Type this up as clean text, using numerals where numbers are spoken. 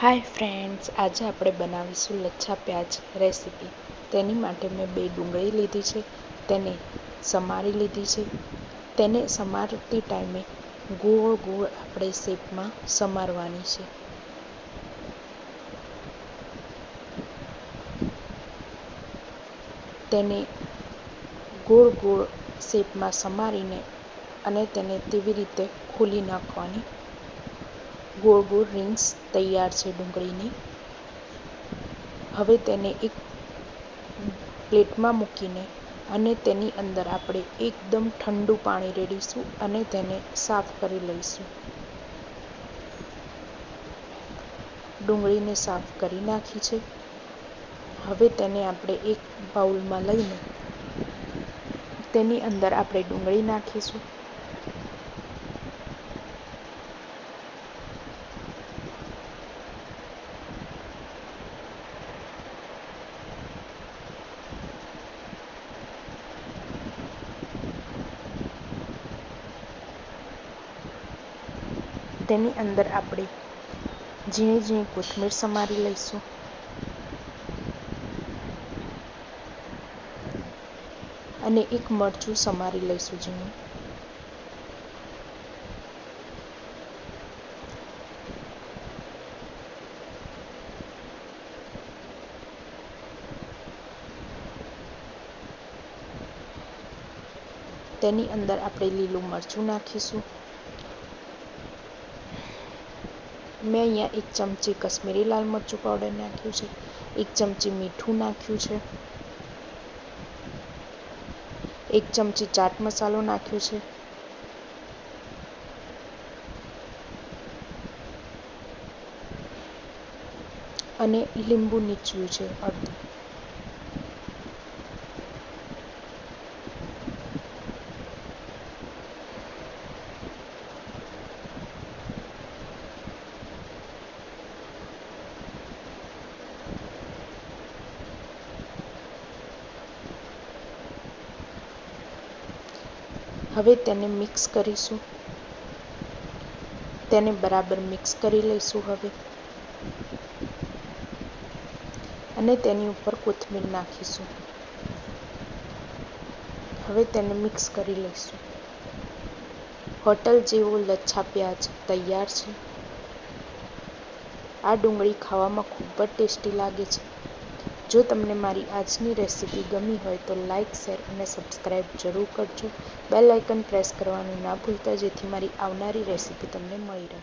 Hi friends, આજે આપણે બનાવીશું લચ્છા પ્યાજ રેસીપી. તેની માટે મેં 2 ડુંગળી લીધી છે, તેને સમારી લીધી છે. તેને સમારતી ટાઈમે ગોળ ગોળ આપણે શેપમાં સમારવાની છે. તેને ગોળ ગોળ શેપમાં સમારીને અને તેને તેવી રીતે ખોલી નાખવાની. ગોળ ગોળ રિંગ્સ તૈયાર છે ડુંગળીની. હવે તેને એક પ્લેટમાં મૂકીને અને તેની અંદર આપણે એકદમ ઠંડુ પાણી રેડીશું અને તેને સાફ કરી લઈશું. ડુંગળીને સાફ કરી નાખી છે. હવે તેને આપણે એક બાઉલમાં લઈને તેની અંદર આપણે ડુંગળી નાખીશું. તેની અંદર આપણે ઝીણી ઝીણી કોથમીર સમારી લઈશું. અને એક મરચું સમારી લઈશું ઝીણું. તેની અંદર આપણે લીલું મરચું નાખીશું. મેં અહીંયા 1 ચમચી કશ્મીરી લાલ મરચું પાવડર નાખ્યું છે, 1 ચમચી મીઠું નાખ્યું છે, 1 ચમચી ચાટ મસાલો નાખ્યો છે, અને લીંબુ નીચવ્યું છે અડધું. હવે તેને મિક્સ કરીશું. તેને બરાબર મિક્સ કરી લઈશું હવે. અને તેની ઉપર કોથમીર નાખીશું. હવે તેને મિક્સ કરી લઈશું. હોટલ જેવો લચ્છા પ્યાજ તૈયાર છે. આ ડુંગળી ખાવામાં ખૂબ જ ટેસ્ટી લાગે છે. જો તમને મારી આજની રેસીપી ગમી હોય તો લાઇક, શેર અને સબસ્ક્રાઈબ જરૂર કરજો. બેલ આઇકન પ્રેસ કરવાનું ના ભૂલતા, જેથી મારી આવનારી રેસીપી તમને મળી રહે.